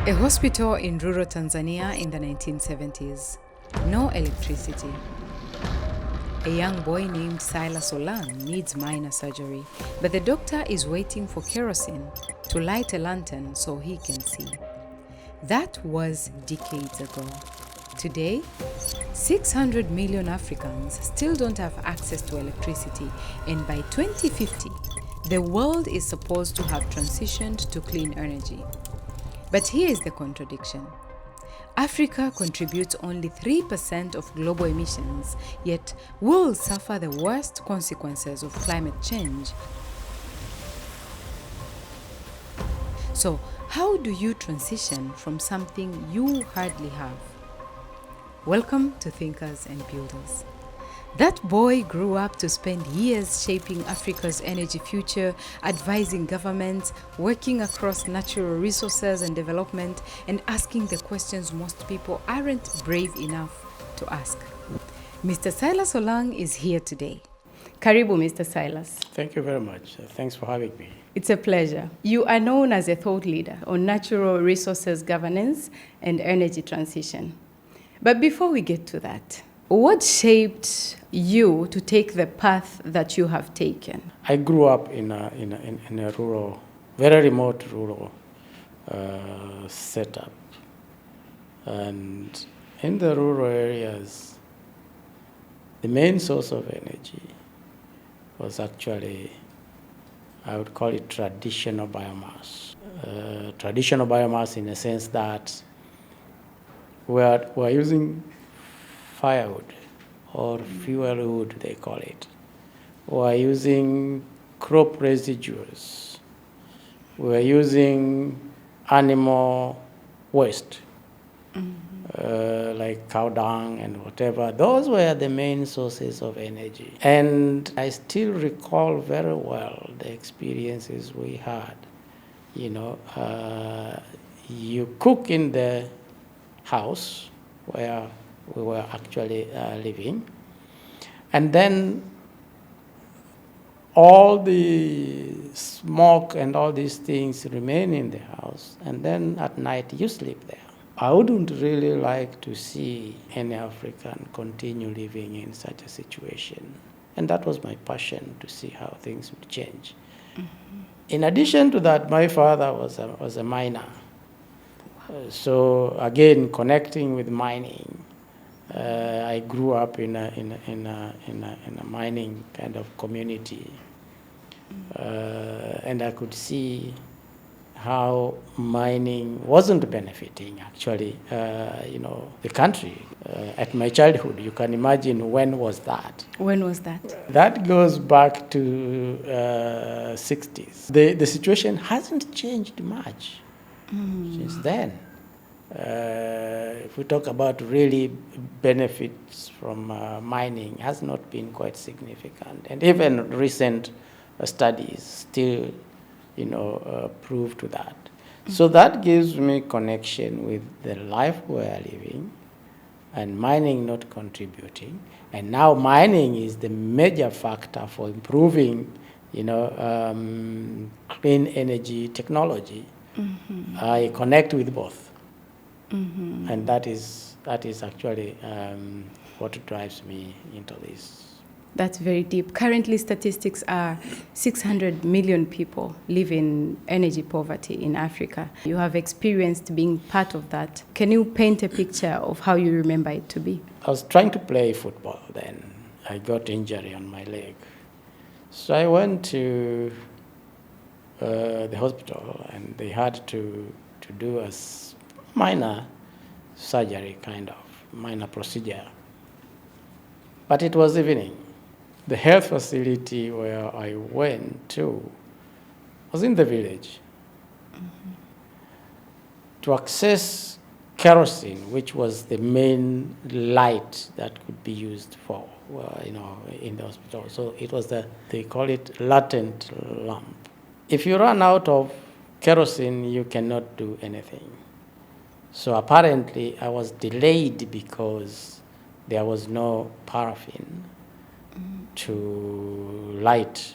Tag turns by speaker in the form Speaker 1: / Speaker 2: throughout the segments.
Speaker 1: A hospital in rural Tanzania in the 1970s. No electricity. A young boy named Silas Olan'g needs minor surgery, but the doctor is waiting for kerosene to light a lantern so he can see. That was decades ago. Today, 600 million Africans still don't have access to electricity, and by 2050, the world is supposed to have transitioned to clean energy. But here is the contradiction. Africa contributes only 3% of global emissions, yet will suffer the worst consequences of climate change. So, how do you transition from something you hardly have? Welcome to Thinkers and Builders. That boy grew up to spend years shaping Africa's energy future, advising governments, working across natural resources and development, and asking the questions most people aren't brave enough to ask. Mr. Silas Olan'g is here today. Karibu, Mr. Silas.
Speaker 2: Thank you very much. Thanks for having me.
Speaker 1: It's a pleasure. You are known as a thought leader on natural resources governance and energy transition. But before we get to that, what shaped you to take the path that you have taken?
Speaker 2: I grew up in a rural, very remote rural setup. And in the rural areas, the main source of energy was actually, I would call it traditional biomass. Traditional biomass in the sense that we're using firewood or fuel wood, they call it. We're using crop residues. We're using animal waste, like cow dung and whatever. Those were the main sources of energy. And I still recall very well the experiences we had. You cook in the house where we were actually living. And then all the smoke and all these things remain in the house. And then at night you sleep there. I wouldn't really like to see any African continue living in such a situation. And that was my passion, to see how things would change. Mm-hmm. In addition to that, my father was a miner. So again, connecting with mining, I grew up in a mining kind of community, and I could see how mining wasn't benefiting actually, the country. At my childhood, you can imagine when was that?
Speaker 1: When was that?
Speaker 2: That goes back to 60s. The situation hasn't changed much since then. If we talk about really benefits from mining, has not been quite significant. And even recent studies still, prove to that. Mm-hmm. So that gives me connection with the life we are living and mining not contributing. And now mining is the major factor for improving, clean energy technology. Mm-hmm. I connect with both. Mm-hmm. And that is actually what drives me into this.
Speaker 1: That's very deep. Currently, statistics are 600 million people live in energy poverty in Africa. You have experienced being part of that. Can you paint a picture of how you remember it to be?
Speaker 2: I was trying to play football then. I got injury on my leg. So I went to the hospital, and they had to do a minor surgery, kind of minor procedure. But it was evening. The health facility where I went to was in the village. Mm-hmm. To access kerosene, which was the main light that could be used for, in the hospital. So it was they call it latent lamp. If you run out of kerosene, you cannot do anything. So apparently I was delayed because there was no paraffin to light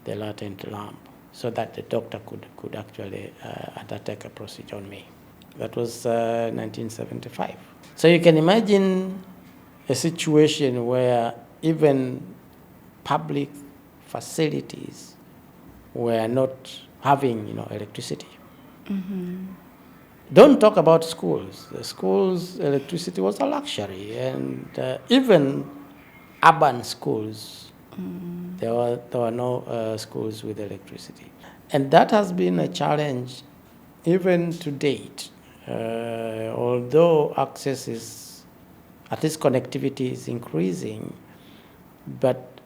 Speaker 2: the latent lamp so that the doctor could actually undertake a procedure on me. That was 1975. So you can imagine a situation where even public facilities were not having, electricity. Don't talk about schools. The schools' electricity was a luxury, and even urban schools, there were no schools with electricity. And that has been a challenge even to date. Although access is, at least connectivity is increasing, but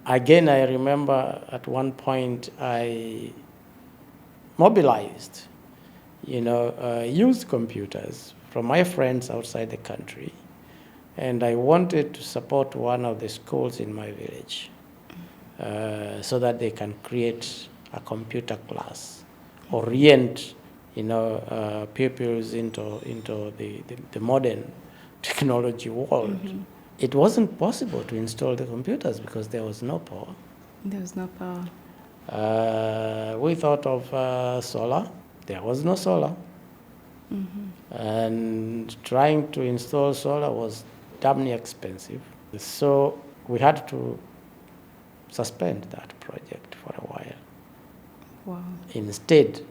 Speaker 2: again, I remember at one point I mobilized, used computers from my friends outside the country, and I wanted to support one of the schools in my village so that they can create a computer class, orient, pupils into the modern technology world. It wasn't possible to install the computers because there was no power.
Speaker 1: There was no power.
Speaker 2: We thought of solar. There was no solar. And trying to install solar was damnly expensive. So we had to suspend that project for a while.
Speaker 1: Wow.
Speaker 2: Instead,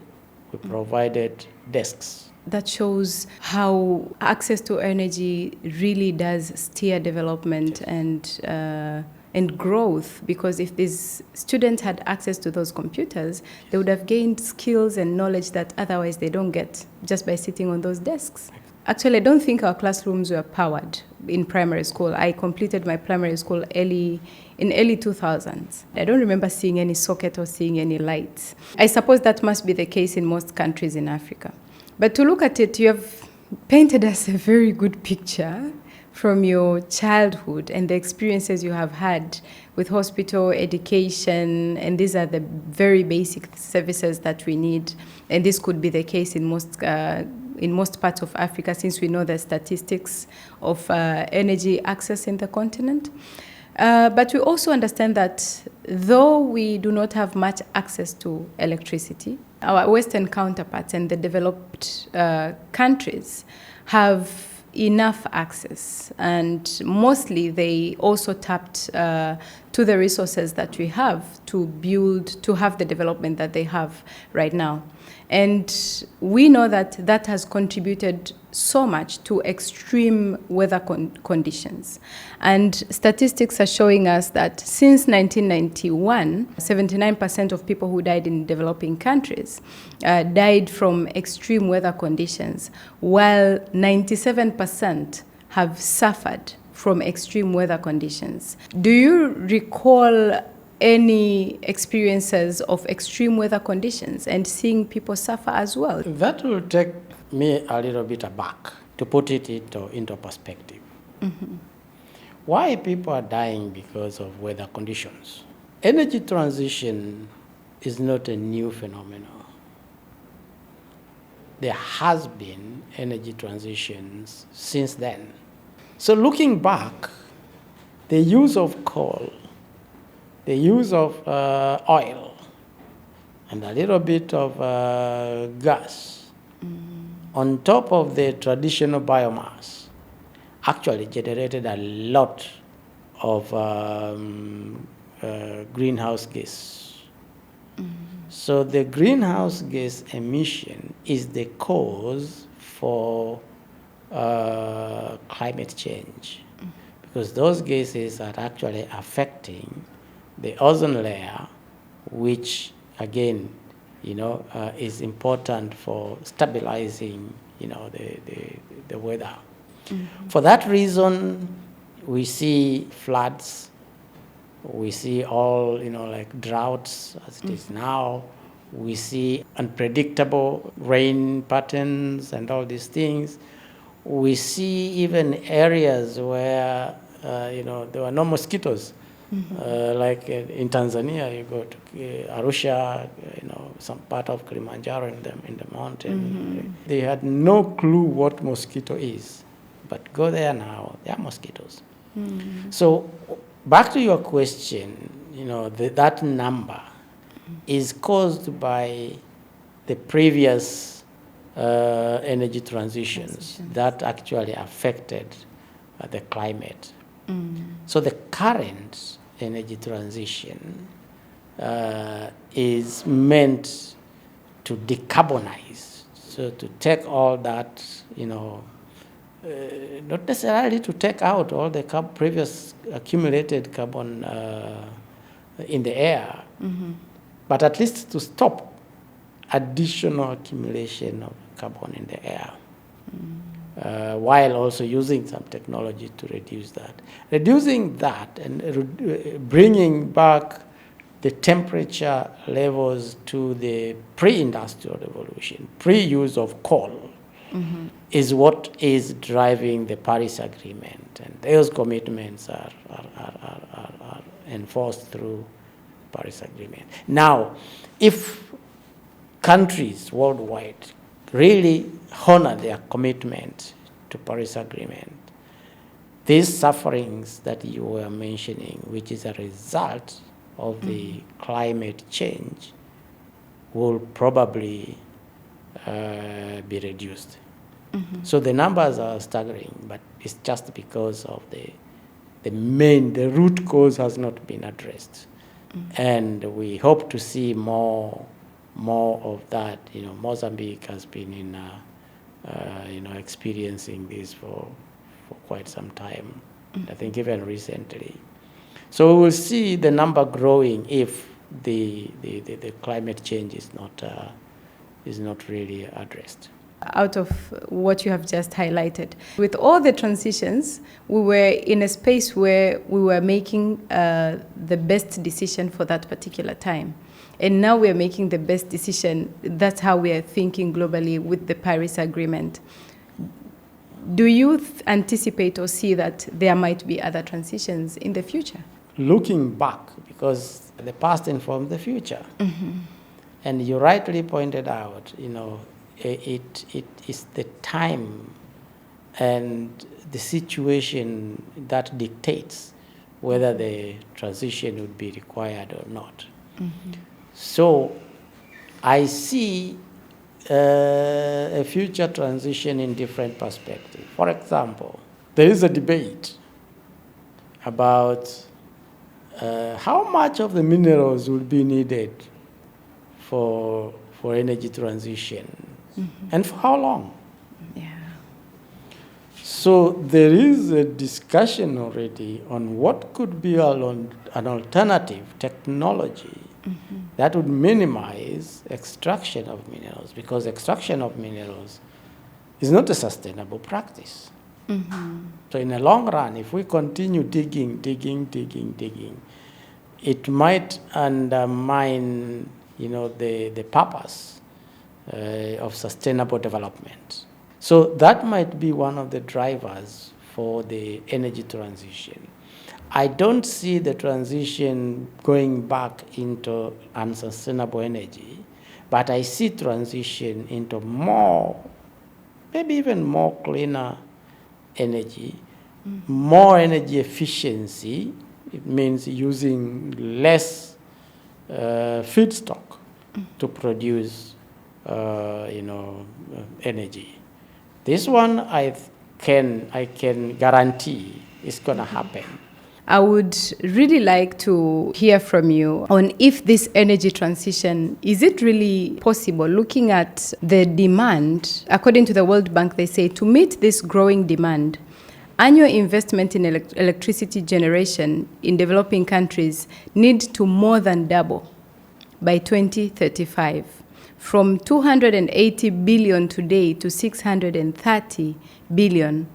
Speaker 2: we provided desks.
Speaker 1: That shows how access to energy really does steer development and growth, because if these students had access to those computers, they would have gained skills and knowledge that otherwise they don't get just by sitting on those desks. Actually, I don't think our classrooms were powered in primary school. I completed my primary school in early 2000s. I don't remember seeing any socket or seeing any lights. I suppose that must be the case in most countries in Africa. But to look at it, you have painted us a very good picture from your childhood and the experiences you have had with hospital, education, and these are the very basic services that we need. And this could be the case in most parts of Africa, since we know the statistics of energy access in the continent. But we also understand that though we do not have much access to electricity, our Western counterparts and the developed countries have enough access, and mostly they also tapped to the resources that we have to have the development that they have right now. And we know that that has contributed so much to extreme weather conditions. And statistics are showing us that since 1991, 79% of people who died in developing countries died from extreme weather conditions, while 97% have suffered from extreme weather conditions. Do you recall any experiences of extreme weather conditions and seeing people suffer as well?
Speaker 2: That will take me a little bit aback to put it into perspective. Why people are dying because of weather conditions? Energy transition is not a new phenomenon. There has been energy transitions since then. So looking back, the use of coal, the use of oil, and a little bit of gas, on top of the traditional biomass, actually generated a lot of greenhouse gas. So the greenhouse gas emission is the cause for climate change, because those gases are actually affecting the ozone layer, which again, is important for stabilizing, the weather. For that reason, we see floods, we see all, like droughts as it is now. We see unpredictable rain patterns and all these things. We see even areas where, there were no mosquitoes. Like in Tanzania, you go to Arusha, some part of Kilimanjaro in the mountain. They had no clue what mosquito is, but go there now, there are mosquitoes. So back to your question, that number is caused by the previous energy transitions that actually affected the climate. So the current energy transition is meant to decarbonize, so to take all that, not necessarily to take out all the previous accumulated carbon in the air, but at least to stop additional accumulation of carbon in the air, while also using some technology to reduce that. Reducing that and bringing back the temperature levels to the pre-industrial revolution, pre-use of coal, is what is driving the Paris Agreement. And those commitments are enforced through Paris Agreement. Now, if countries worldwide really honor their commitment to Paris Agreement, these sufferings that you were mentioning, which is a result of the climate change, will probably be reduced. So the numbers are staggering, but it's just because of the root cause has not been addressed. And we hope to see more of that. Mozambique has been in, experiencing this for quite some time. I think even recently. So we will see the number growing if the climate change is not really addressed.
Speaker 1: Out of what you have just highlighted, with all the transitions, we were in a space where we were making the best decision for that particular time. And now we are making the best decision. That's how we are thinking globally with the Paris Agreement. Do you anticipate or see that there might be other transitions in the future?
Speaker 2: Looking back, because the past informs the future. And you rightly pointed out, it is the time and the situation that dictates whether the transition would be required or not. So I see a future transition in different perspectives. For example, there is a debate about how much of the minerals will be needed for energy transition, and for how long. So there is a discussion already on what could be an alternative technology that would minimize extraction of minerals, because extraction of minerals is not a sustainable practice. So in the long run, if we continue digging, it might undermine, the purpose of sustainable development. So that might be one of the drivers for the energy transition. I don't see the transition going back into unsustainable energy, but I see transition into more, maybe even more cleaner energy, more energy efficiency. It means using less feedstock to produce, energy. This one I can guarantee is going to happen.
Speaker 1: I would really like to hear from you on if this energy transition, is it really possible? Looking at the demand, according to the World Bank, they say to meet this growing demand, annual investment in electricity generation in developing countries need to more than double by 2035, from 280 billion today to 630 billion.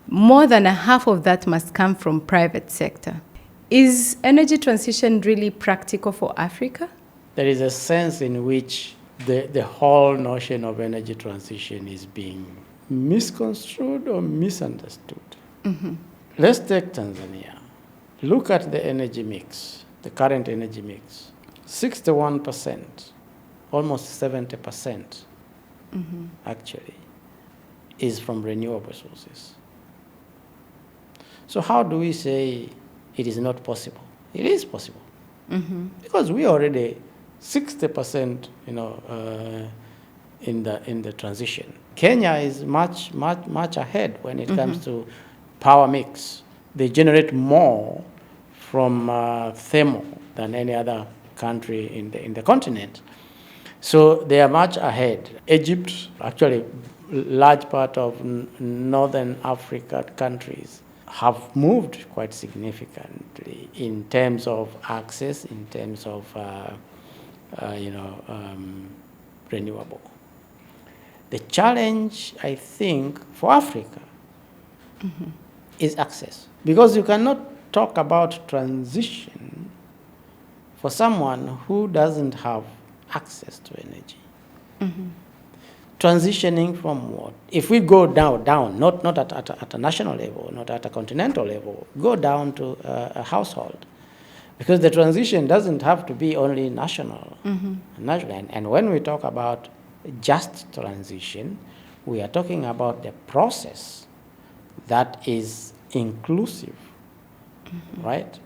Speaker 1: More than a half of that must come from private sector. Is energy transition really practical for Africa?
Speaker 2: There is a sense in which the whole notion of energy transition is being misconstrued or misunderstood. Let's take Tanzania. Look at the energy mix, the current energy mix. 61%, almost 70%, actually, is from renewable sources. So how do we say it is not possible? It is possible. Because we already 60%, in the transition. Kenya is much ahead when it comes to power mix. They generate more from thermal than any other country in the continent. So they are much ahead. Egypt, actually, large part of northern Africa countries have moved quite significantly in terms of access, in terms of renewable. The challenge, I think, for Africa is access, because you cannot talk about transition for someone who doesn't have access to energy. Transitioning from what? If we go down, not at a national level, not at a continental level, go down to a household. Because the transition doesn't have to be only national. And when we talk about just transition, we are talking about the process that is inclusive, right?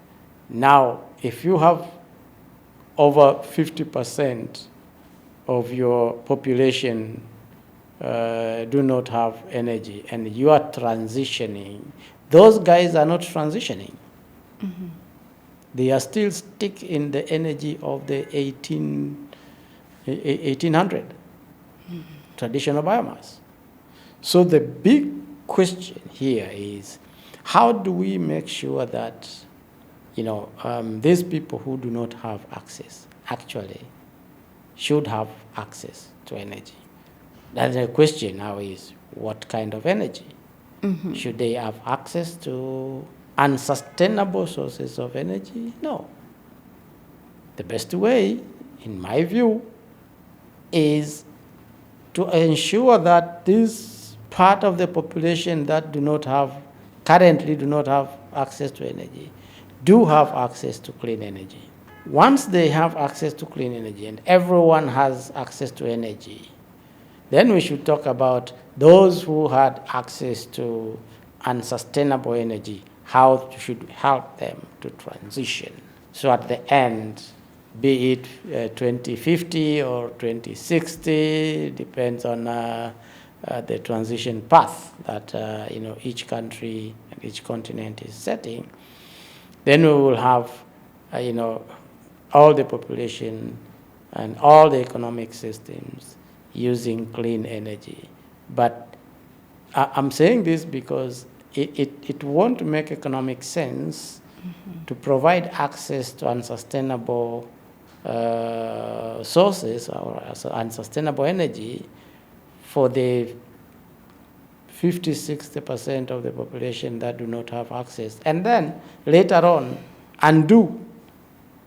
Speaker 2: Now, if you have over 50% of your population do not have energy, and you are transitioning, those guys are not transitioning. They are still stuck in the energy of the 1800 traditional biomass. So the big question here is, how do we make sure that these people who do not have access actually should have access to energy? That's the question now is, what kind of energy? Should they have access to unsustainable sources of energy? No. The best way, in my view, is to ensure that this part of the population that currently do not have access to energy, do have access to clean energy. Once they have access to clean energy and everyone has access to energy, then we should talk about those who had access to unsustainable energy, how should we help them to transition. So at the end, be it 2050 or 2060, depends on the transition path that each country and each continent is setting, then we will have all the population and all the economic systems using clean energy. But I'm saying this because it won't make economic sense to provide access to unsustainable sources or unsustainable energy for the 50-60% of the population that do not have access, and then later on undo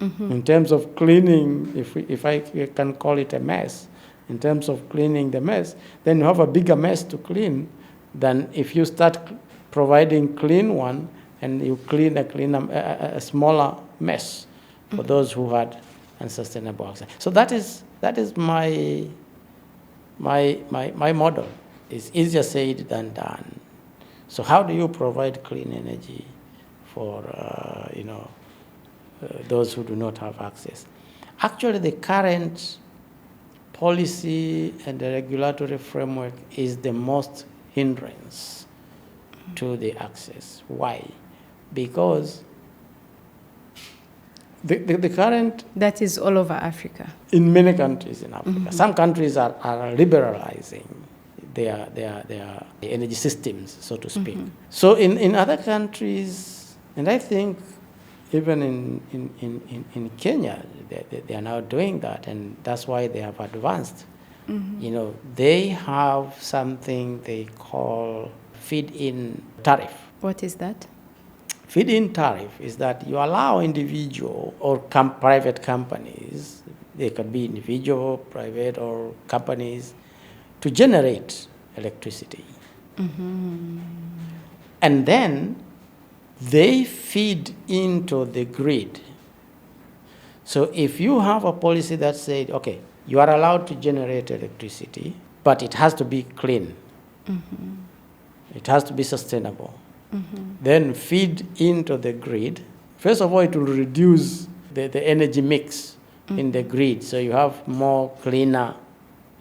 Speaker 2: in terms of cleaning, if I can call it a mess, in terms of cleaning the mess, then you have a bigger mess to clean than if you start providing clean one and you clean a smaller mess for those who had unsustainable access. So that is my model. It's easier said than done. So how do you provide clean energy for those who do not have access? Actually, the current policy and the regulatory framework is the most hindrance to the access. Why? Because the current...
Speaker 1: That is all over Africa.
Speaker 2: In many countries in Africa. Some countries are liberalizing their energy systems, so to speak. So in other countries, and I think even in Kenya, they are now doing that, and that's why they have advanced. They have something they call feed-in tariff.
Speaker 1: What is that?
Speaker 2: Feed-in tariff is that you allow individual or private companies, they could be individual, private, or companies, to generate electricity. And then they feed into the grid. So if you have a policy that said, okay, you are allowed to generate electricity, but it has to be clean. It has to be sustainable. Then feed into the grid. First of all, it will reduce the energy mix in the grid, so you have more cleaner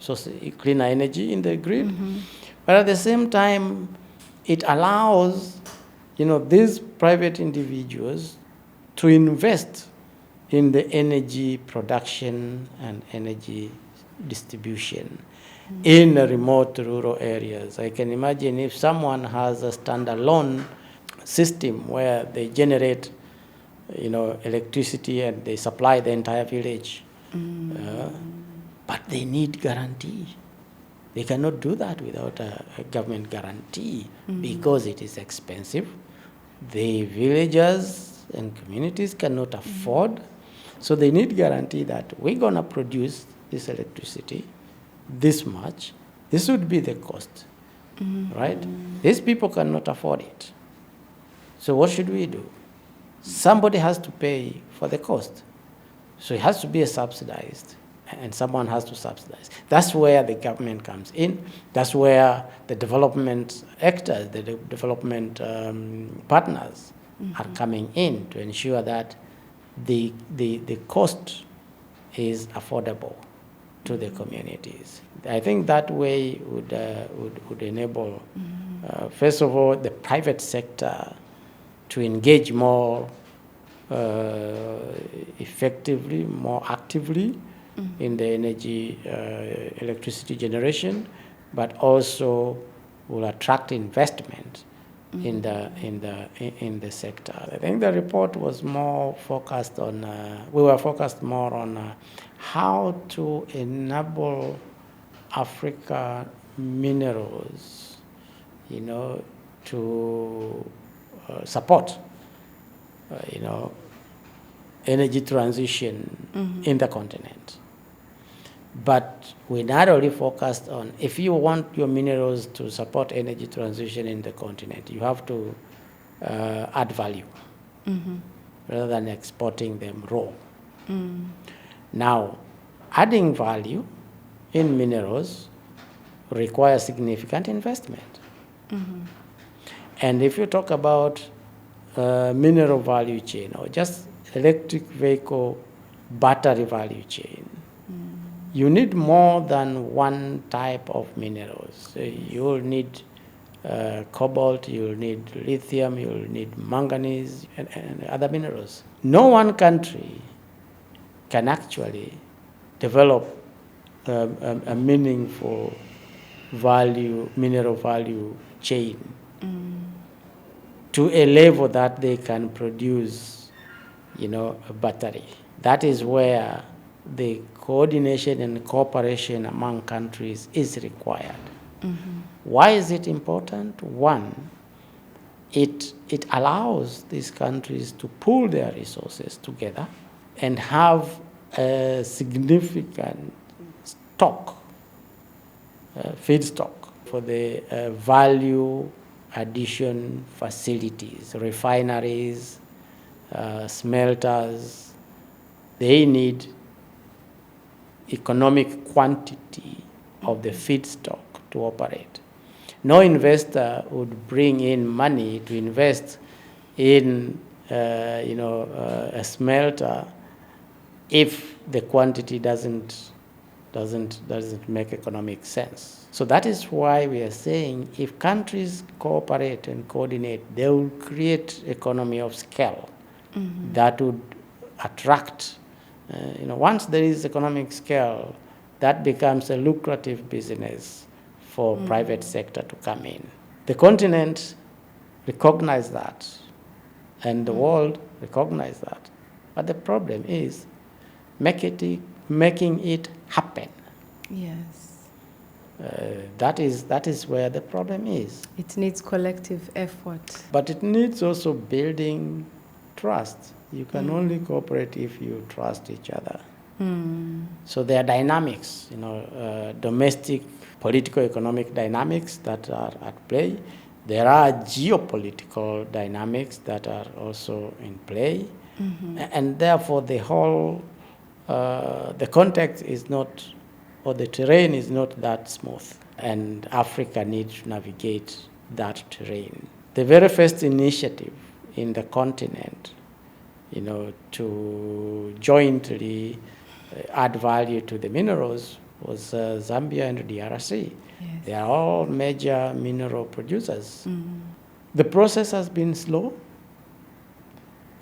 Speaker 2: so cleaner energy in the grid. But at the same time, it allows, these private individuals to invest in the energy production and energy distribution in remote rural areas. I can imagine if someone has a standalone system where they generate, electricity and they supply the entire village, but they need guarantee. They cannot do that without a government guarantee because it is expensive. The villagers and communities cannot afford, so they need guarantee that we're going to produce this electricity this much. This would be the cost, right? These people cannot afford it. So what should we do? Somebody has to pay for the cost. So it has to be subsidized, and someone has to subsidize. That's where the government comes in. That's where the development actors, the development partners are coming in to ensure that the cost is affordable to the communities. I think that way would enable, first of all, the private sector to engage more effectively, more actively in the energy, electricity generation, but also will attract investment in the sector. I think the report was more focused on. We were focused more on how to enable Africa minerals, to support, energy transition in the continent. But we not only focused on, if you want your minerals to support energy transition in the continent, you have to add value rather than exporting them raw. Now, adding value in minerals requires significant investment. And if you talk about mineral value chain or just electric vehicle battery value chain, you need more than one type of minerals. So you'll need cobalt, you'll need lithium, you'll need manganese, and other minerals. No one country can actually develop a meaningful mineral value chain to a level that they can produce, a battery. That is where the coordination and cooperation among countries is required. Why is it important? One, it allows these countries to pool their resources together and have a significant stock, feedstock for the value addition facilities, refineries, smelters. They need economic quantity of the feedstock to operate. No investor would bring in money to invest in a smelter if the quantity doesn't make economic sense. So that is why we are saying if countries cooperate and coordinate, they will create economy of scale that would attract. Once there is economic scale, that becomes a lucrative business for private sector to come in. The continent recognizes that, and the world recognizes that. But the problem is making it happen.
Speaker 1: Yes.
Speaker 2: That is where the problem is.
Speaker 1: It needs collective effort.
Speaker 2: But it needs also building trust. You can only cooperate if you trust each other. So there are dynamics, domestic, political, economic dynamics that are at play. There are geopolitical dynamics that are also in play. And therefore the whole, the context is not, or the terrain is not that smooth. And Africa needs to navigate that terrain. The very first initiative in the continent, to jointly add value to the minerals was Zambia and DRC.
Speaker 1: Yes.
Speaker 2: They are all major mineral producers. The process has been slow,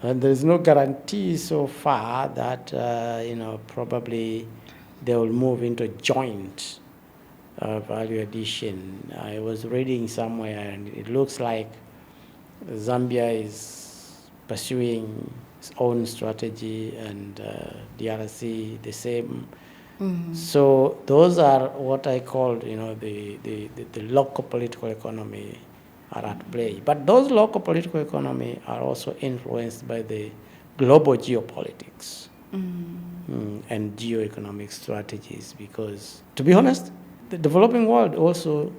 Speaker 2: and there is no guarantee so far that probably they will move into joint value addition. I was reading somewhere, and it looks like Zambia is pursuing its own strategy, and DRC the same. So those are what I call, the local political economy are at play. But those local political economy are also influenced by the global geopolitics and geoeconomic strategies, because, to be honest, the developing world also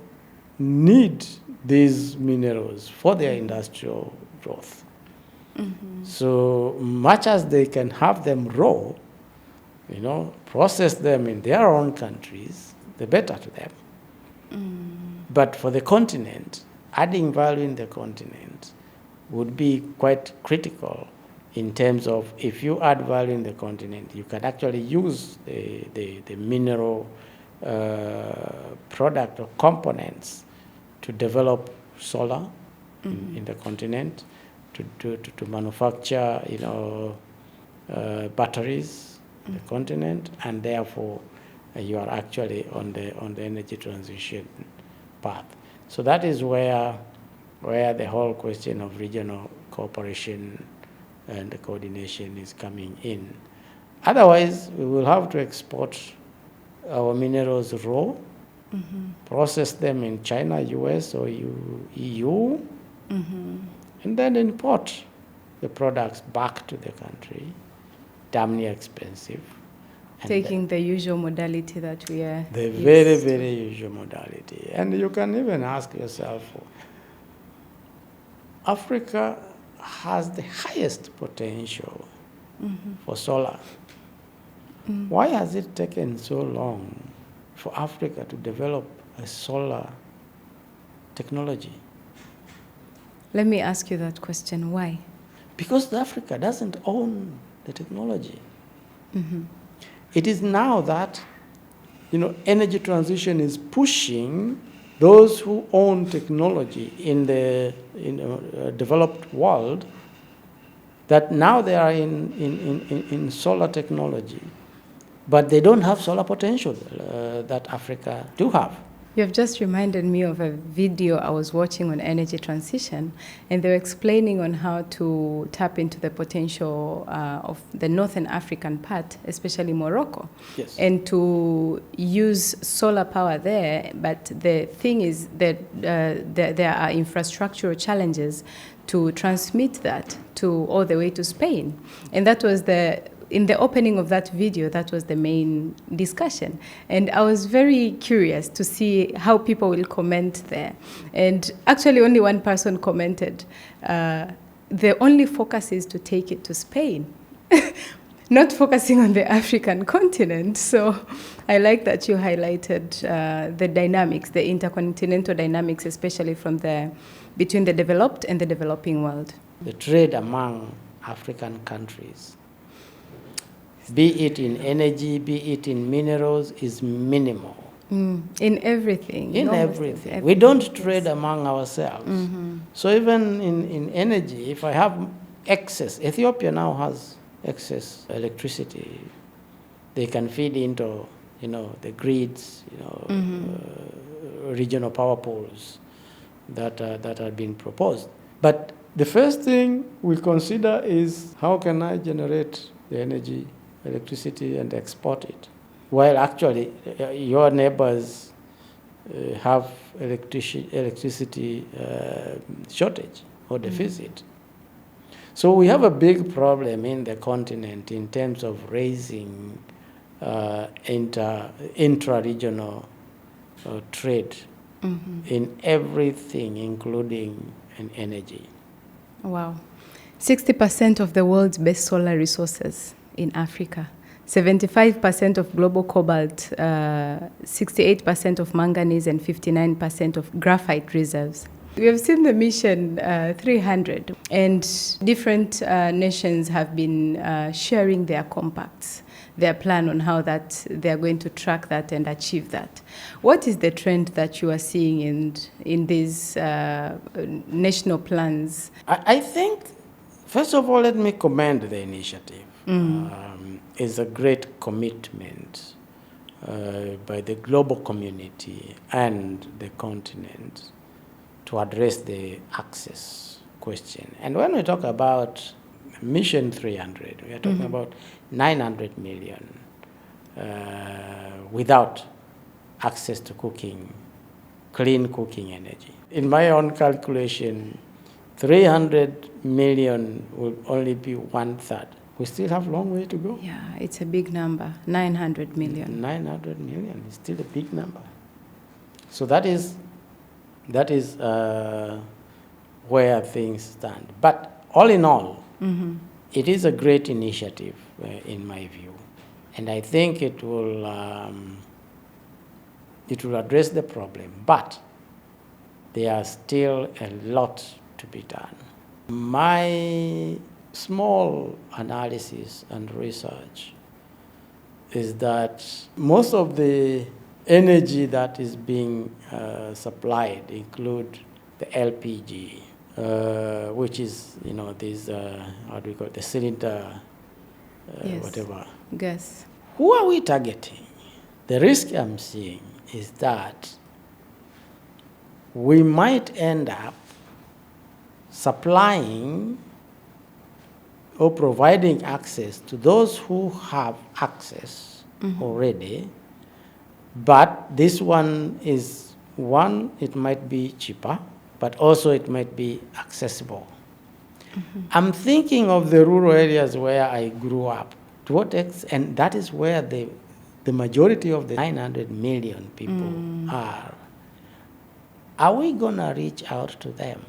Speaker 2: need these minerals for their industrial growth. So much as they can have them raw, process them in their own countries, the better to them. But for the continent, adding value in the continent would be quite critical in terms of, if you add value in the continent, you can actually use the mineral product or components to develop solar in the continent, to manufacture batteries in the continent, and therefore you are actually on the energy transition path. So that is where the whole question of regional cooperation and the coordination is coming in. Otherwise, we will have to export our minerals raw, process them in China, US, or EU, and then import the products back to the country, damn near expensive.
Speaker 1: Taking the usual modality that we are
Speaker 2: the very, very usual modality. And you can even ask yourself, Africa has the highest potential for solar. Why has it taken so long for Africa to develop a solar technology?
Speaker 1: Let me ask you that question. Why?
Speaker 2: Because Africa doesn't own the technology. It is now that energy transition is pushing those who own technology in the developed world, that now they are in solar technology, but they don't have solar potential that Africa do have.
Speaker 1: You have just reminded me of a video I was watching on energy transition, and they were explaining on how to tap into the potential of the Northern African part, especially Morocco,
Speaker 2: Yes.
Speaker 1: and to use solar power there. But the thing is that there are infrastructural challenges to transmit that to all the way to Spain, and that was in the opening of that video, that was the main discussion. And I was very curious to see how people will comment there. And actually only one person commented, the only focus is to take it to Spain, not focusing on the African continent. So I like that you highlighted the dynamics, the intercontinental dynamics, especially between the developed and the developing world.
Speaker 2: The trade among African countries, be it in energy, be it in minerals, is minimal.
Speaker 1: In everything.
Speaker 2: In everything. We don't trade among ourselves. So even in energy, if I have excess, Ethiopia now has excess electricity. They can feed into, the grids, regional power pools that are being proposed. But the first thing we consider is, how can I generate the energy, electricity, and export it? While actually your neighbors have electricity shortage or deficit. So we have a big problem in the continent in terms of raising intra-regional trade in everything, including in energy.
Speaker 1: Wow. 60% of the world's best solar resources in Africa, 75% of global cobalt, 68% of manganese, and 59% of graphite reserves. We have seen the mission 300, and different nations have been sharing their compacts, their plan on how that they are going to track that and achieve that. What is the trend that you are seeing in these national plans?
Speaker 2: I think, first of all, let me commend the initiative. It's a great commitment by the global community and the continent to address the access question. And when we talk about Mission 300, we are talking about 900 million without access to clean cooking energy. In my own calculation, 300 million will only be 1/3. We still have a long way to go.
Speaker 1: Yeah, it's a big number, 900 million.
Speaker 2: 900 million is still a big number. So that is where things stand. But all in all, it is a great initiative in my view. And I think it will address the problem. But there are still a lot to be done. My small analysis and research is that most of the energy that is being supplied include the LPG, which is, this, how do we call it, the cylinder,
Speaker 1: Yes.
Speaker 2: whatever.
Speaker 1: Gas.
Speaker 2: Who are we targeting? The risk I'm seeing is that we might end up supplying or providing access to those who have access already, but this one is, it might be cheaper, but also it might be accessible. I'm thinking of the rural areas where I grew up, and that is where the majority of the 900 million people are. Are we going to reach out to them?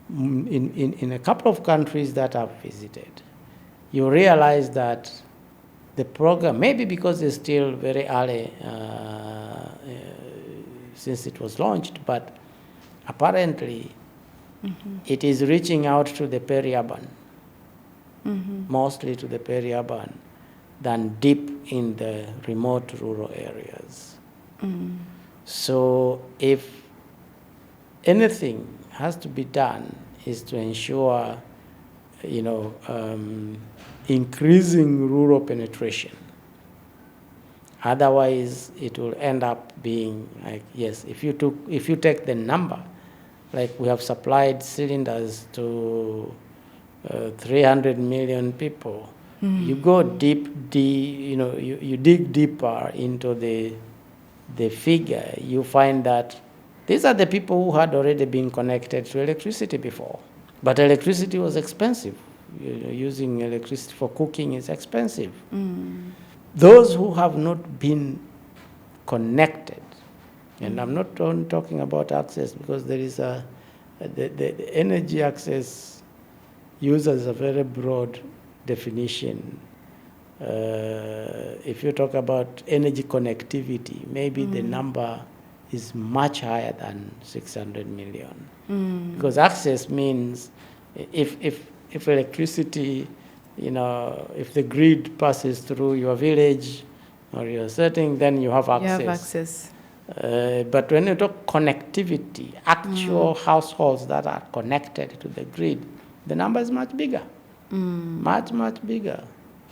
Speaker 2: In a couple of countries that I've visited, you realize that the program, maybe because it's still very early since it was launched, but apparently it is reaching out to the peri-urban, mostly to the peri-urban, than deep in the remote rural areas. So if anything has to be done is to ensure, increasing rural penetration. Otherwise, it will end up being like, yes, if you take the number, like we have supplied cylinders to 300 million people, you go deep, you dig deeper into the figure, you find that these are the people who had already been connected to electricity before. But electricity was expensive. Using electricity for cooking is expensive. Those who have not been connected, and I'm not only talking about access, because there is the energy access uses a very broad definition. If you talk about energy connectivity, maybe the number is much higher than 600 million. Because access means if electricity, if the grid passes through your village or your setting, then you have access.
Speaker 1: You have access.
Speaker 2: But when you talk connectivity, actual households that are connected to the grid, the number is much bigger, much bigger.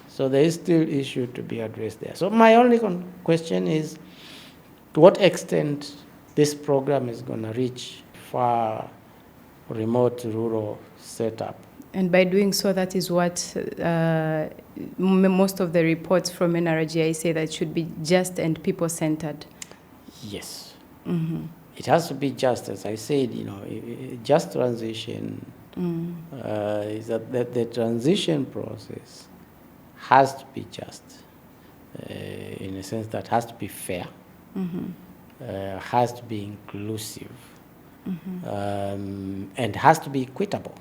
Speaker 2: So there is still issue to be addressed there. So my only question is, to what extent this program is going to reach far remote rural setup.
Speaker 1: And by doing so, that is what most of the reports from NRGI say, that it should be just and people-centered.
Speaker 2: Yes. It has to be just, as I said, just transition. Is that the transition process has to be just, in a sense that has to be fair, has to be inclusive, and has to be equitable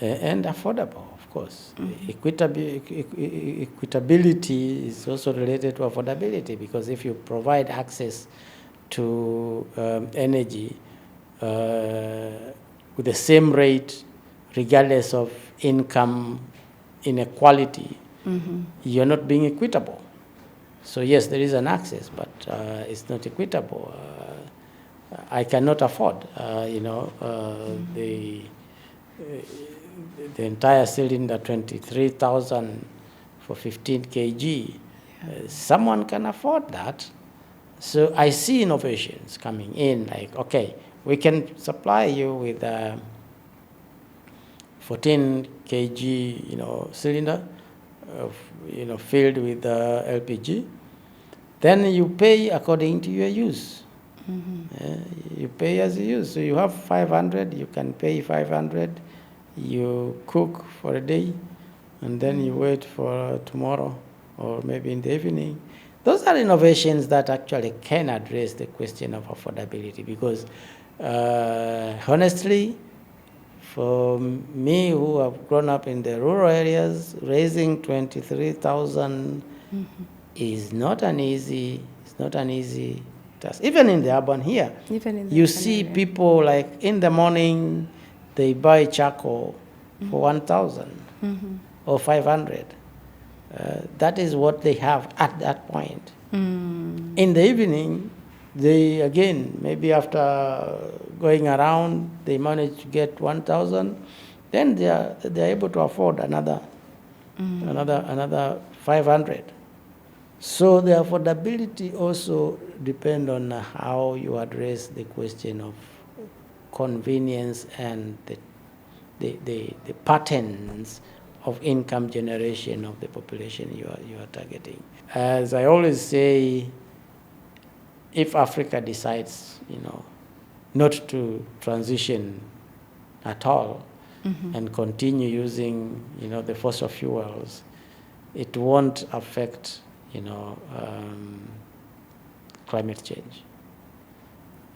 Speaker 2: and affordable, of course. Equitability is also related to affordability, because if you provide access to energy with the same rate, regardless of income inequality, you're not being equitable. So yes, there is an access, but it's not equitable. I cannot afford, the entire cylinder, 23,000 for 15 kg. Someone can afford that. So I see innovations coming in, like, okay, we can supply you with 14 kg, cylinder, filled with LPG. Then you pay according to your use. You pay as you use. So you have 500, you can pay 500. You cook for a day, and then you wait for tomorrow, or maybe in the evening. Those are innovations that actually can address the question of affordability, because honestly, for me who have grown up in the rural areas, raising 23,000 is not an easy task. Even in the urban here, you see area. People like in the morning, they buy charcoal for 1,000 or 500. That is what they have at that point. In the evening, they again, maybe after going around, they manage to get 1,000. Then they are able to afford another 500. So the affordability also depends on how you address the question of convenience and the patterns of income generation of the population you are targeting. As I always say, if Africa decides, not to transition at all and continue using, the fossil fuels, it won't affect, climate change.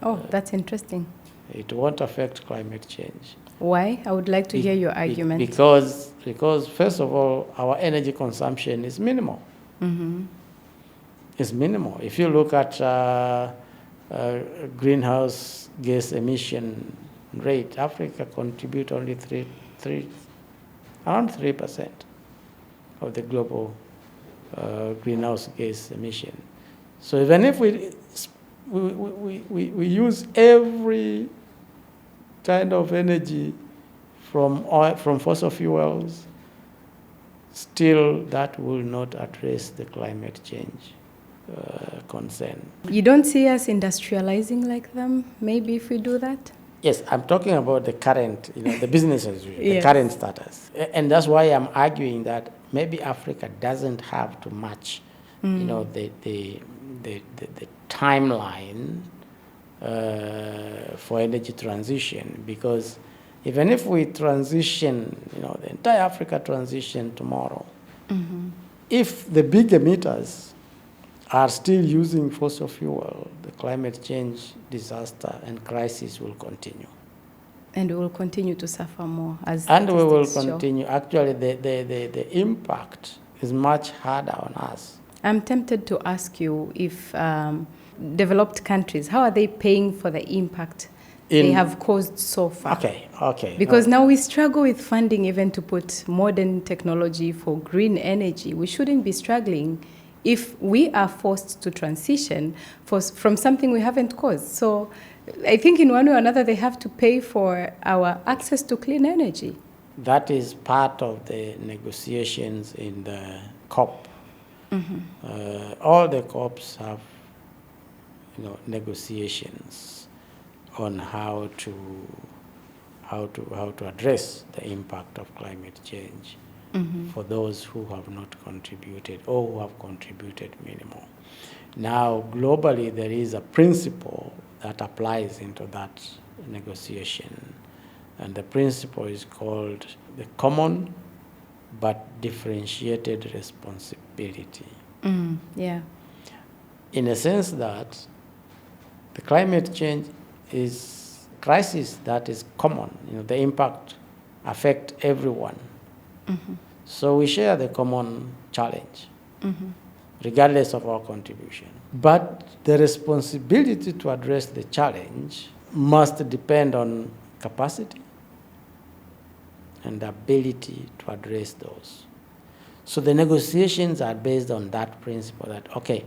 Speaker 1: Oh, that's interesting.
Speaker 2: It won't affect climate change.
Speaker 1: Why? I would like to hear your argument.
Speaker 2: Because first of all, our energy consumption is minimal. It's minimal. If you look at greenhouse gas emission rate, Africa contributes only around 3% of the global greenhouse gas emission. So even if we use every kind of energy from fossil fuels, still that will not address the climate change concern.
Speaker 1: You don't see us industrializing like them, maybe, if we do that?
Speaker 2: Yes, I'm talking about the current, the business as usual,
Speaker 1: Yes.
Speaker 2: the current status. And that's why I'm arguing that maybe Africa doesn't have to match, the timeline for energy transition, because even if we transition, the entire Africa transition tomorrow, if the big emitters are still using fossil fuel, the climate change disaster and crisis will continue.
Speaker 1: And we will continue to suffer more as
Speaker 2: And we will
Speaker 1: statistics show.
Speaker 2: continue. Actually, the impact is much harder on us.
Speaker 1: I'm tempted to ask you if developed countries, how are they paying for the impact they have caused so far?
Speaker 2: Okay.
Speaker 1: Because now we struggle with funding even to put modern technology for green energy. We shouldn't be struggling if we are forced to transition from something we haven't caused. So I think in one way or another, they have to pay for our access to clean energy.
Speaker 2: That is part of the negotiations in the COP. All the COPs have, negotiations on how to address the impact of climate change for those who have not contributed or who have contributed minimal. Now, globally, there is a principle that applies into that negotiation, and the principle is called the common but differentiated responsibility.
Speaker 1: Yeah.
Speaker 2: In a sense that the climate change is crisis that is common. The impact affect everyone. So we share the common challenge, regardless of our contribution. But the responsibility to address the challenge must depend on capacity and the ability to address those. So the negotiations are based on that principle that, okay,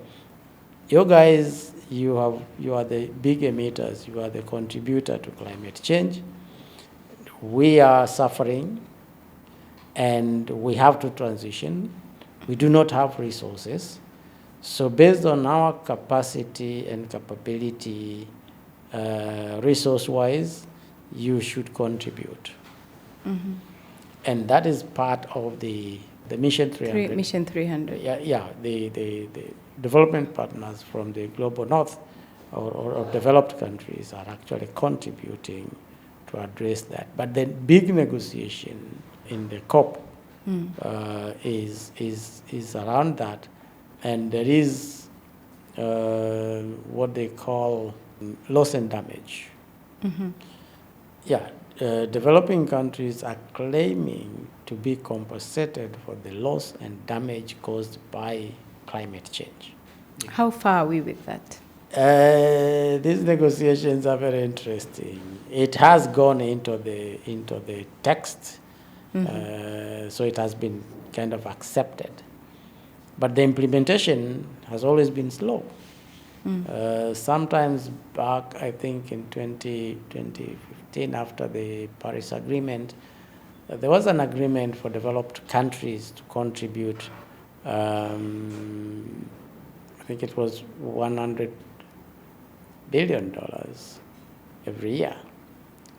Speaker 2: you guys, you are the big emitters, you are the contributor to climate change. We are suffering and we have to transition. We do not have resources. So based on our capacity and capability, resource-wise, you should contribute. Mm-hmm. And that is part of the Mission 300.
Speaker 1: Mission 300.
Speaker 2: Yeah, the development partners from the global north or developed countries are actually contributing to address that. But the big negotiation in the COP is around that. And there is what they call loss and damage. Mm-hmm. Yeah, developing countries are claiming to be compensated for the loss and damage caused by climate change.
Speaker 1: How far are we with that?
Speaker 2: These negotiations are very interesting. It has gone into the text, so it has been kind of accepted. But the implementation has always been slow. Sometimes back, I think in 2015, after the Paris Agreement, there was an agreement for developed countries to contribute, I think it was $100 billion every year.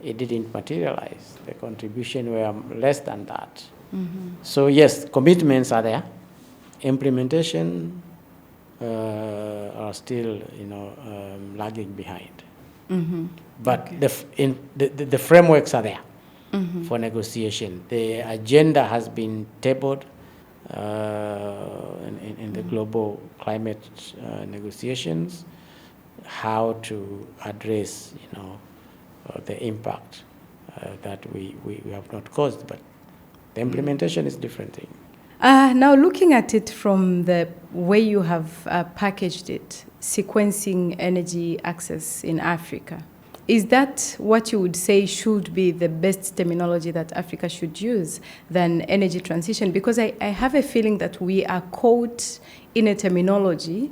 Speaker 2: It didn't materialize. The contribution were less than that. Mm-hmm. So yes, commitments are there. Implementation are still, lagging behind. Mm-hmm. But okay. The frameworks are there for negotiation. The agenda has been tabled in the global climate negotiations, how to address, the impact that we have not caused, but the implementation is different thing.
Speaker 1: Now, looking at it from the way you have packaged it, sequencing energy access in Africa, is that what you would say should be the best terminology that Africa should use than energy transition? Because I have a feeling that we are caught in a terminology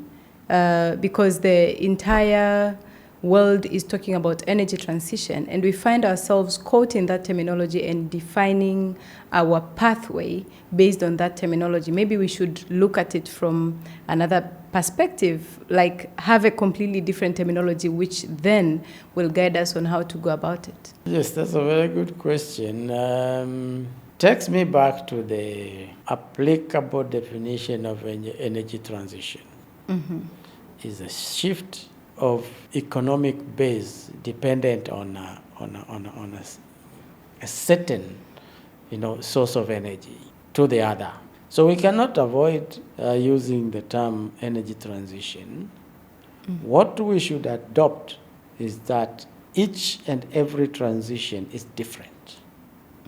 Speaker 1: because the entire world is talking about energy transition, and we find ourselves caught in that terminology and defining our pathway based on that terminology. Maybe we should look at it from another perspective, like have a completely different terminology, which then will guide us on how to go about it.
Speaker 2: Yes, that's a very good question. Takes me back to the applicable definition of energy transition. Mm-hmm. Is a shift of economic base dependent on a certain, source of energy to the other. So we cannot avoid using the term energy transition. Mm-hmm. What we should adopt is that each and every transition is different.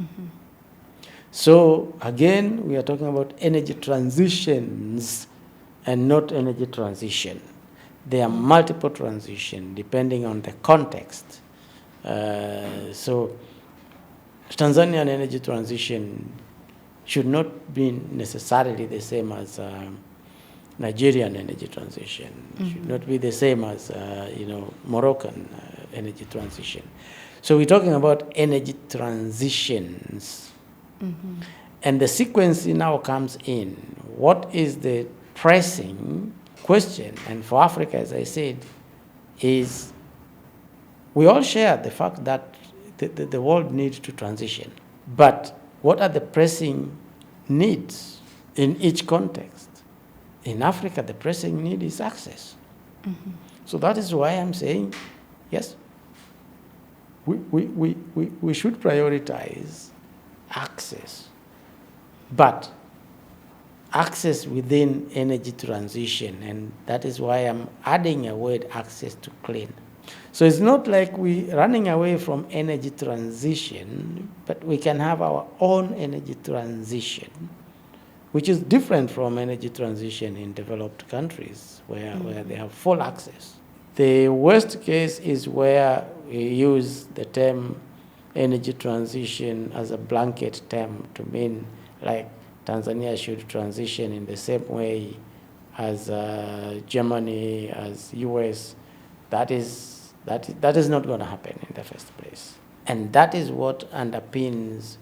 Speaker 2: Mm-hmm. So again, we are talking about energy transitions and not energy transition. There are multiple transitions depending on the context. So Tanzanian energy transition should not be necessarily the same as Nigerian energy transition. Mm-hmm. Should not be the same as Moroccan energy transition. So we're talking about energy transitions. Mm-hmm. And the sequence now comes in. What is the pressing question? And for Africa, as I said, is we all share the fact that the world needs to transition. But what are the pressing needs in each context? In Africa, the pressing need is access. Mm-hmm. So that is why I'm saying, yes, we should prioritize access. But access within energy transition, and that is why I'm adding a word, access to clean. So it's not like we're running away from energy transition, but we can have our own energy transition, which is different from energy transition in developed countries where they have full access. The worst case is where, use the term energy transition as a blanket term to mean like Tanzania should transition in the same way as Germany, as US, that is not going to happen in the first place. And that is what underpins,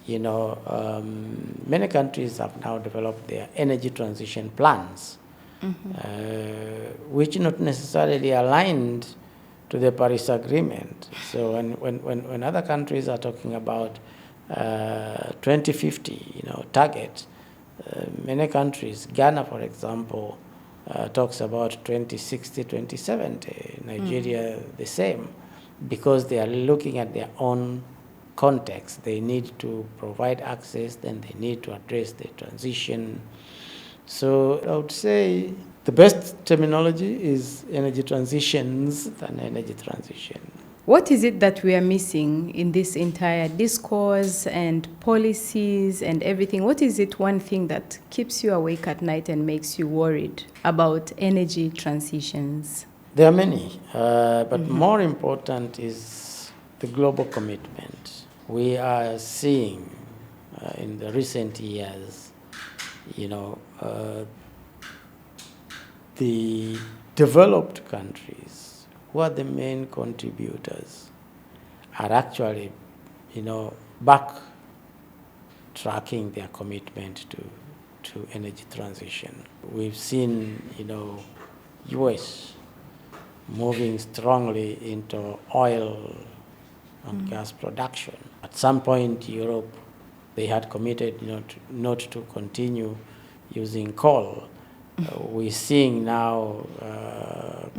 Speaker 2: many countries have now developed their energy transition plans, which not necessarily aligned to the Paris Agreement. So when other countries are talking about 2050, target, many countries, Ghana, for example, talks about 2060, 2070, Nigeria the same, because they are looking at their own context. They need to provide access, then they need to address the transition. So I would say the best terminology is energy transitions than energy transition.
Speaker 1: What is it that we are missing in this entire discourse and policies and everything? What is it, one thing that keeps you awake at night and makes you worried about energy transitions?
Speaker 2: There are many, but more important is the global commitment. We are seeing in the recent years, the developed countries, who are the main contributors, are actually, backtracking their commitment to energy transition. We've seen, US moving strongly into oil and gas production. At some point, Europe, they had committed, not to continue using coal. We're seeing now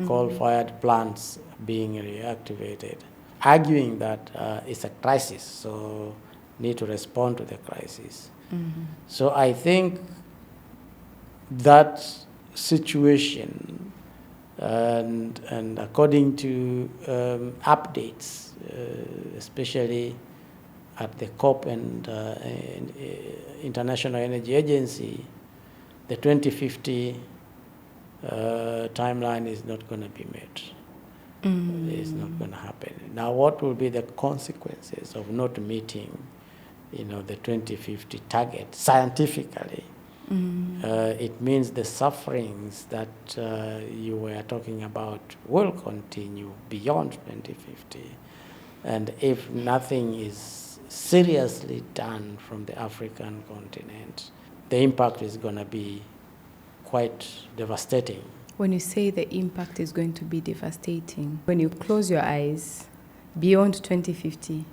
Speaker 2: coal-fired plants being reactivated, arguing that it's a crisis, so need to respond to the crisis. So I think that situation, and according to updates, especially at the COP and International Energy Agency, the 2050 timeline is not going to be met. It's not going to happen. Now, what will be the consequences of not meeting, the 2050 target scientifically? It means the sufferings that you were talking about will continue beyond 2050. And if nothing is seriously done from the African continent, the impact is going to be quite devastating.
Speaker 1: When you say the impact is going to be devastating, when you close your eyes beyond 2050,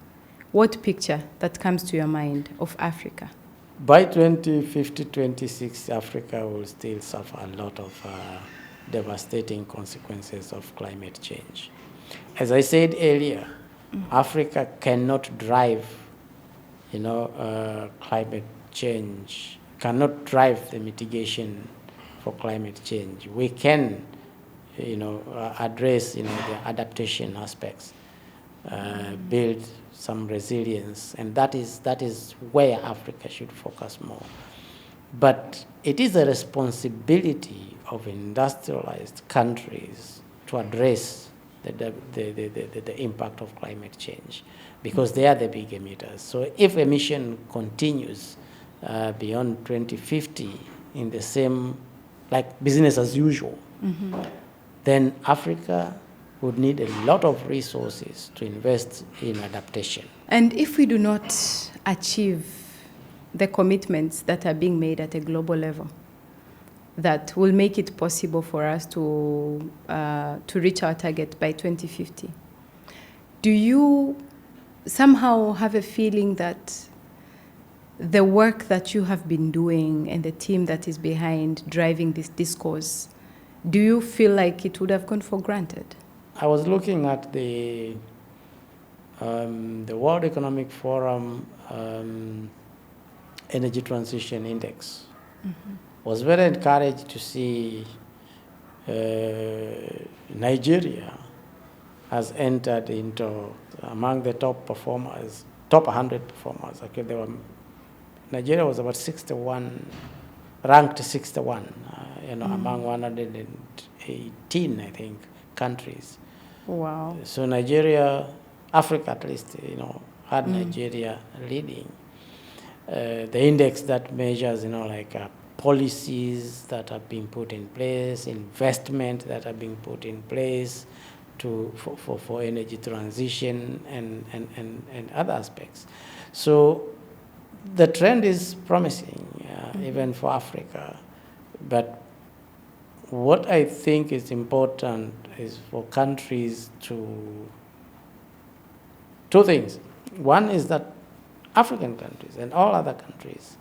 Speaker 1: what picture that comes to your mind of Africa?
Speaker 2: By 2050, 26, Africa will still suffer a lot of devastating consequences of climate change. As I said earlier, Africa cannot drive, climate change, cannot drive the mitigation for climate change. We can, address, the adaptation aspects, build some resilience, and that is where Africa should focus more. But it is a responsibility of industrialized countries to address the impact of climate change, because they are the big emitters. So if emission continues beyond 2050 in the same, like business as usual, then Africa would need a lot of resources to invest in adaptation.
Speaker 1: And if we do not achieve the commitments that are being made at a global level that will make it possible for us to reach our target by 2050, do you somehow have a feeling that the work that you have been doing and the team that is behind driving this discourse, do you feel like it would have gone for granted?
Speaker 2: I was looking at the World Economic Forum Energy Transition Index. Was very encouraged to see Nigeria has entered into among the top performers, top 100 performers. Okay, Nigeria was about 61, ranked 61, among 118, I think, countries.
Speaker 1: Wow.
Speaker 2: So Nigeria, Africa at least, had Nigeria leading. The index that measures, like policies that have been put in place, investment that have been put in place for energy transition and other aspects. So the trend is promising, even for Africa. But what I think is important is for countries to two things. One is that African countries and all other countries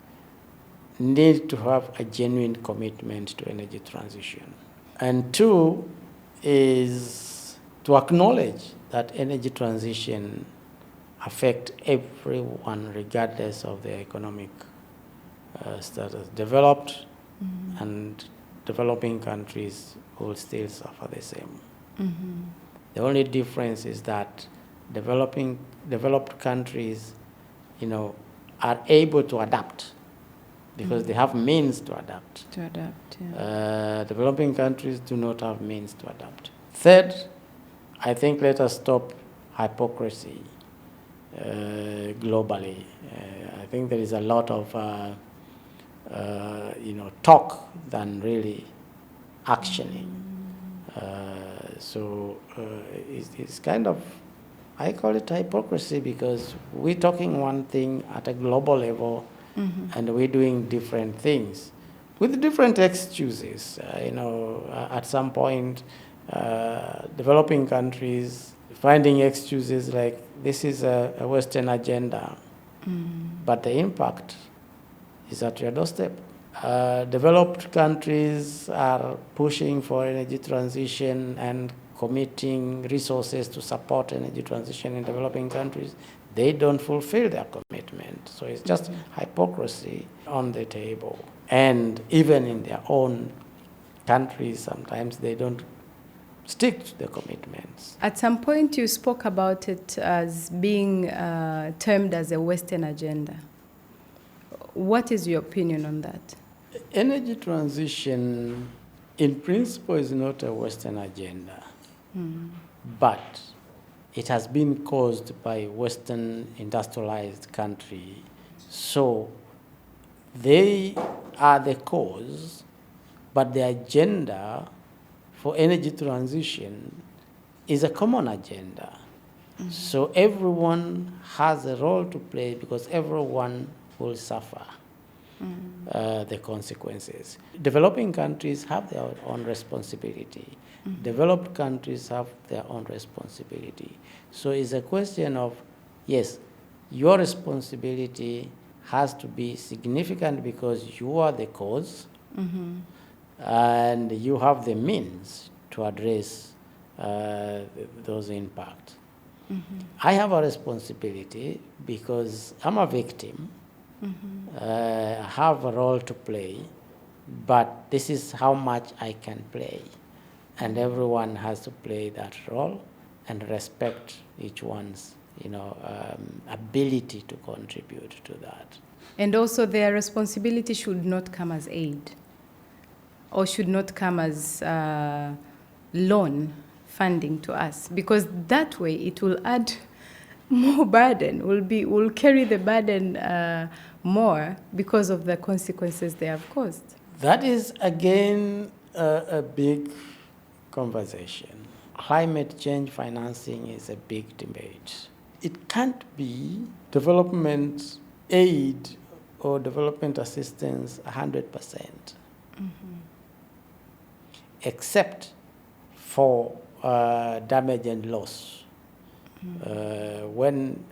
Speaker 2: need to have a genuine commitment to energy transition. And two is to acknowledge that energy transition affects everyone regardless of their economic status. Developed and developing countries will still suffer the same. The only difference is that developed countries, are able to adapt because they have means to adapt. Developing countries do not have means to adapt. Third, I think let us stop hypocrisy globally. I think there is a lot of talk than really actioning. So it's kind of, I call it hypocrisy because we're talking one thing at a global level and we're doing different things with different excuses. At some point, developing countries finding excuses like this is a Western agenda, but the impact is at your doorstep. Developed countries are pushing for energy transition and committing resources to support energy transition in developing countries. They don't fulfill their commitment. So it's just hypocrisy on the table. And even in their own countries, sometimes they don't stick to the commitments.
Speaker 1: At some point, you spoke about it as being termed as a Western agenda. What is your opinion on that?
Speaker 2: Energy transition, in principle, is not a Western agenda, but it has been caused by Western industrialized country. So they are the cause, but the agenda for energy transition is a common agenda. So everyone has a role to play because everyone will suffer the consequences. Developing countries have their own responsibility. Developed countries have their own responsibility. So it's a question of, yes, your responsibility has to be significant because you are the cause and you have the means to address those impacts. I have a responsibility because I'm a victim. I have a role to play, but this is how much I can play. And everyone has to play that role and respect each one's ability to contribute to that.
Speaker 1: And also their responsibility should not come as aid or should not come as loan funding to us, because that way it will add more burden, will carry the burden more because of the consequences they have caused.
Speaker 2: That is, again, a big conversation. Climate change financing is a big debate. It can't be development aid or development assistance 100%, except for damage and loss. When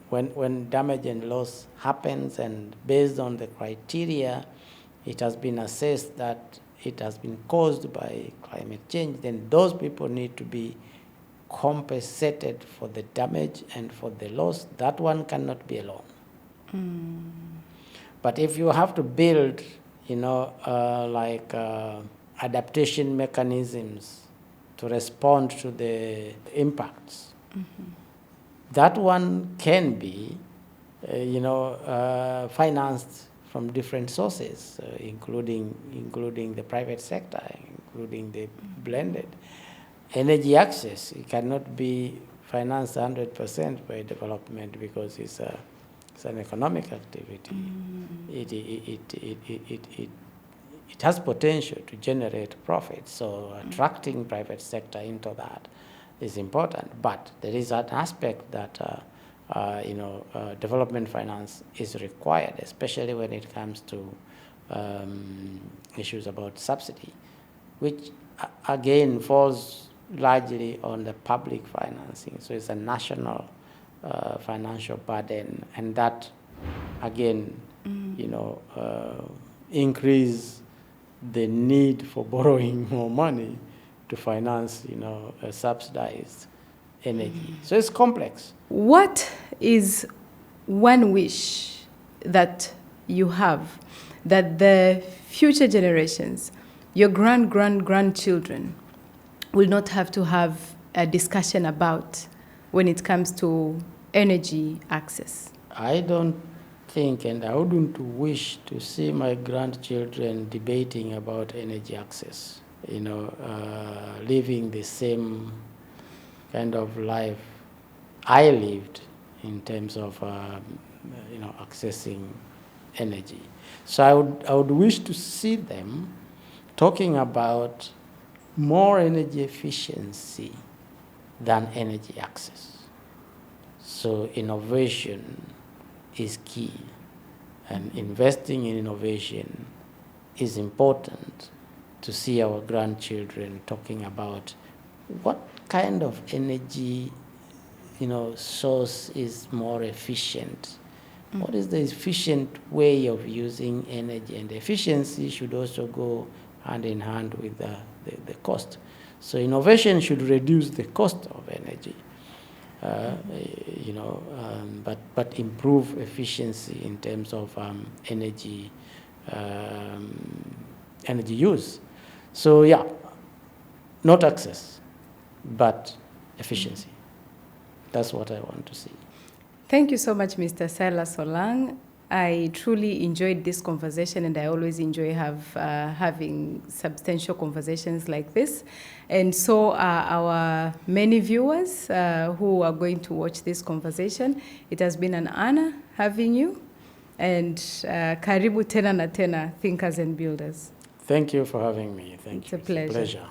Speaker 2: damage and loss happens and based on the criteria, it has been assessed that it has been caused by climate change, then those people need to be compensated for the damage and for the loss. That one cannot be alone. But if you have to build, adaptation mechanisms to respond to the impacts, that one can be, financed from different sources, including the private sector, including the blended. energy access, it cannot be financed 100% by development because it's an economic activity. It has potential to generate profit, so attracting private sector into that is important. But there is an aspect that development finance is required, especially when it comes to issues about subsidy, which again falls largely on the public financing. So it's a national financial burden, and that again, increase the need for borrowing more money to finance, subsidized energy. So it's complex.
Speaker 1: What is one wish that you have that the future generations, your grandchildren, will not have to have a discussion about when it comes to energy access?
Speaker 2: I don't think, and I wouldn't wish to see my grandchildren debating about energy access, living the same kind of life I lived in terms of, accessing energy. So I would wish to see them talking about more energy efficiency than energy access. So innovation is key, and investing in innovation is important to see our grandchildren talking about what kind of energy, source is more efficient. What is the efficient way of using energy? And the efficiency should also go hand in hand with the cost. So innovation should reduce the cost of energy, but improve efficiency in terms of energy use. So yeah, not access, but efficiency. That's what I want to see.
Speaker 1: Thank you so much, Mr. Silas Olan'g. I truly enjoyed this conversation, and I always enjoy having substantial conversations like this. And so our many viewers who are going to watch this conversation, it has been an honor having you. And karibu tena na tena, thinkers and builders.
Speaker 2: Thank you for having me. Thank you.
Speaker 1: It's a pleasure.
Speaker 2: It's a pleasure.